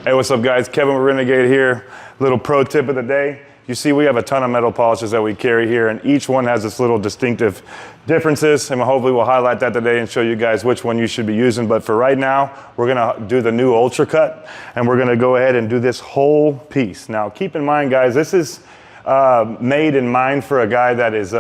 Hey, what's up guys? Kevin with Renegade here. Little pro tip of the day. You see we have a ton of metal polishes that we carry here, and each one has its little distinctive differences, and hopefully we'll highlight that today and show you guys which one you should be using. But for right now, we're gonna do the new Ultra Cut, and we're gonna go ahead and do this whole piece. Now keep in mind guys, this is made in mind for a guy that is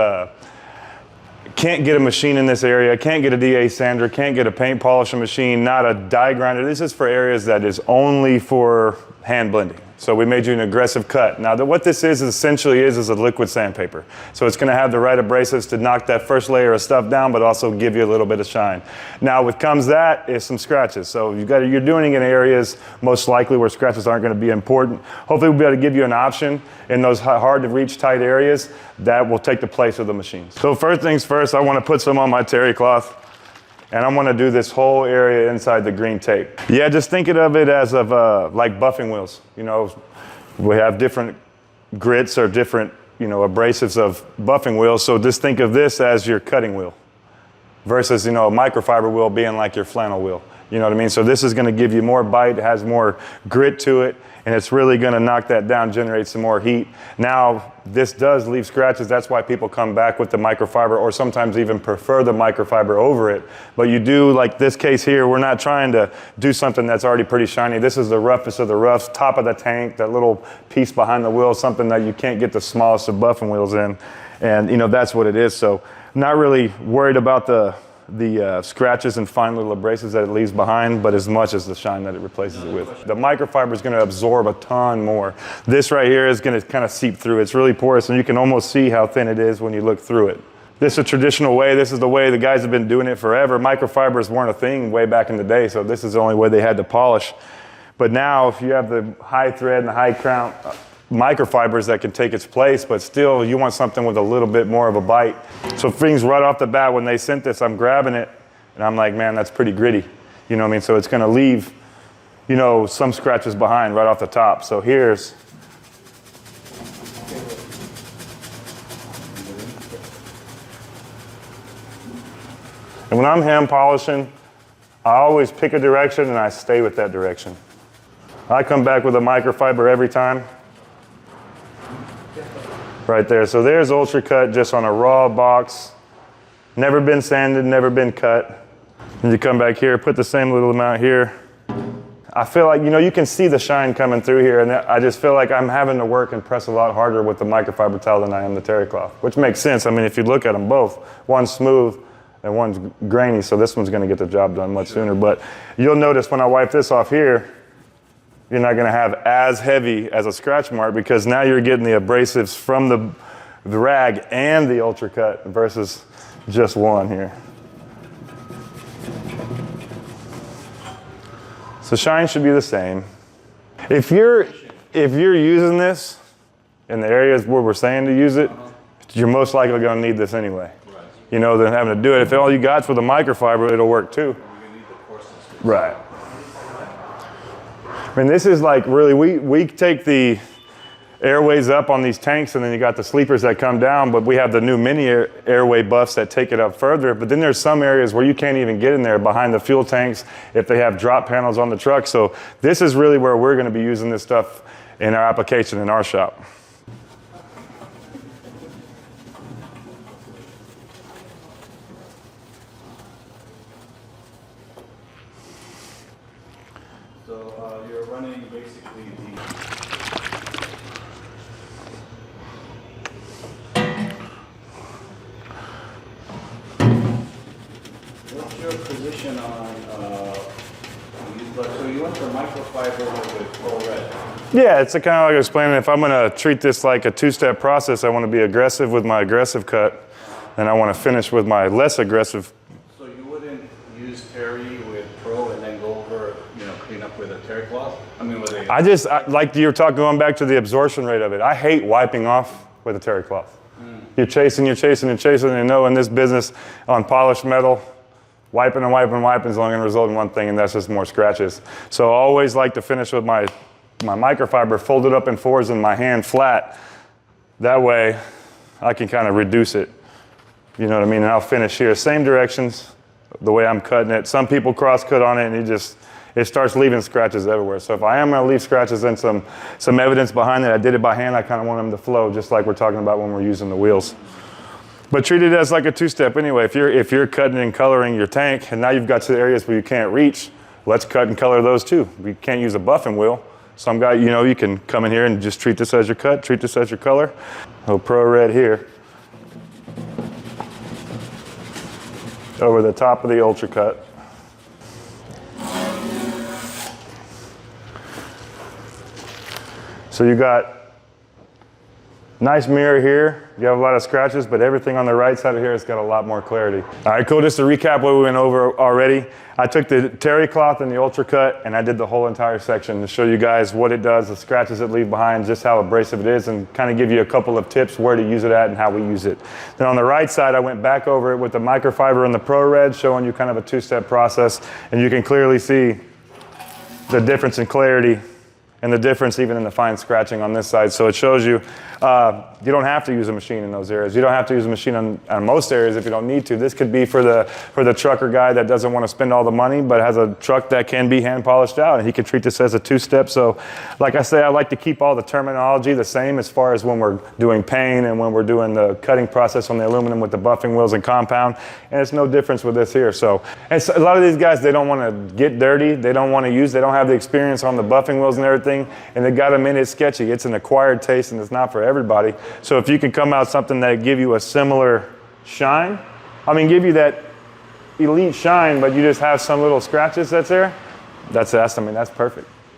can't get a machine in this area, can't get a DA sander, can't get a paint polishing machine, not a die grinder. This is for areas that is only for hand blending. So we made you an aggressive cut. Now what this is essentially is a liquid sandpaper. So it's gonna have the right abrasives to knock that first layer of stuff down, but also give you a little bit of shine. Now what comes that is some scratches. So you're doing it in areas most likely where scratches aren't gonna be important. Hopefully we'll be able to give you an option in those hard to reach tight areas that will take the place of the machines. So first things first, I wanna put some on my terry cloth. And I'm gonna do this whole area inside the green tape. Yeah, just think of it as like buffing wheels. You know, we have different grits or different, abrasives of buffing wheels. So just think of this as your cutting wheel versus, a microfiber wheel being like your flannel wheel. You know what I mean? So this is gonna give you more bite, it has more grit to it, and it's really gonna knock that down, generate some more heat. Now, this does leave scratches. That's why people come back with the microfiber or sometimes even prefer the microfiber over it. But you do, like this case here, we're not trying to do something that's already pretty shiny. This is the roughest of the roughs, top of the tank, that little piece behind the wheel, something that you can't get the smallest of buffing wheels in. And that's what it is. So not really worried about the scratches and fine little abrasives that it leaves behind, but as much as the shine that it replaces it with. The microfiber is going to absorb a ton more. This right here is going to kind of seep through. It's really porous, and you can almost see how thin it is when you look through it. This is a traditional way. This is the way the guys have been doing it forever. Microfibers weren't a thing way back in the day, so this is the only way they had to polish. But now, if you have the high thread and the high crown microfibers that can take its place, but still you want something with a little bit more of a bite. So things right off the bat, when they sent this, I'm grabbing it and I'm like, man, that's pretty gritty. You know what I mean? So it's gonna leave, some scratches behind right off the top. So here's, and when I'm hand polishing, I always pick a direction and I stay with that direction. I come back with a microfiber every time. Right there. So there's Ultra Cut just on a raw box. Never been sanded, never been cut. And you come back here, put the same little amount here. I feel like, you can see the shine coming through here, and I just feel like I'm having to work and press a lot harder with the microfiber towel than I am the terry cloth, which makes sense. I mean, if you look at them both, one's smooth and one's grainy, so this one's gonna get the job done much sooner. But you'll notice when I wipe this off here, you're not gonna have as heavy as a scratch mark because now you're getting the abrasives from the rag and the Ultra Cut versus just one here. So shine should be the same. If you're using this in the areas where we're saying to use it, you're most likely gonna need this anyway. Than having to do it. If all you got's with a microfiber, it'll work too. Right. I mean, this is like really, we take the airways up on these tanks, and then you got the sleepers that come down, but we have the new mini airway buffs that take it up further. But then there's some areas where you can't even get in there behind the fuel tanks if they have drop panels on the truck. So this is really where we're gonna be using this stuff in our application in our shop. So you're running basically what's your position on, so you went for microfiber with Pro Red? Yeah, it's kind of like I was explaining, if I'm gonna treat this like a two-step process, I wanna be aggressive with my aggressive cut, and I wanna finish with my less aggressive. So you wouldn't use terry with Pro and then go over, clean up with a terry cloth? I mean, like you were talking, going back to the absorption rate of it, I hate wiping off with a terry cloth. You're chasing, and in this business on polished metal, wiping and wiping and wiping is only gonna result in one thing, and that's just more scratches. So I always like to finish with my microfiber folded up in fours in my hand flat. That way I can kind of reduce it. You know what I mean? And I'll finish here. Same directions, the way I'm cutting it. Some people cross cut on it and it starts leaving scratches everywhere. So if I am gonna leave scratches and some evidence behind that I did it by hand, I kind of want them to flow, just like we're talking about when we're using the wheels. But treat it as like a two-step anyway. If you're cutting and coloring your tank, and now you've got to the areas where you can't reach, let's cut and color those too. We can't use a buffing wheel. Some guy, you can come in here and just treat this as your cut, treat this as your color. A little Pro Red here. Over the top of the Ultra Cut. So you got nice mirror here. You have a lot of scratches, but everything on the right side of here has got a lot more clarity. All right, cool. Just to recap what we went over already. I took the terry cloth and the Ultra Cut and I did the whole entire section to show you guys what it does, the scratches it leaves behind, just how abrasive it is, and kind of give you a couple of tips where to use it at and how we use it. Then on the right side, I went back over it with the microfiber and the Pro Red, showing you kind of a two-step process, and you can clearly see the difference in clarity and the difference even in the fine scratching on this side. So it shows you, you don't have to use a machine in those areas. You don't have to use a machine on most areas if you don't need to. This could be for the trucker guy that doesn't want to spend all the money but has a truck that can be hand polished out, and he can treat this as a two-step. So like I say, I like to keep all the terminology the same as far as when we're doing paint and when we're doing the cutting process on the aluminum with the buffing wheels and compound, and it's no difference with this here. So, and so a lot of these guys, they don't want to get dirty, they don't want to use, they don't have the experience on the buffing wheels and everything, and they got them in, it's sketchy. It's an acquired taste and it's not for everybody. So if you can come out something that give you a similar shine, give you that elite shine, but you just have some little scratches that's there, that's perfect.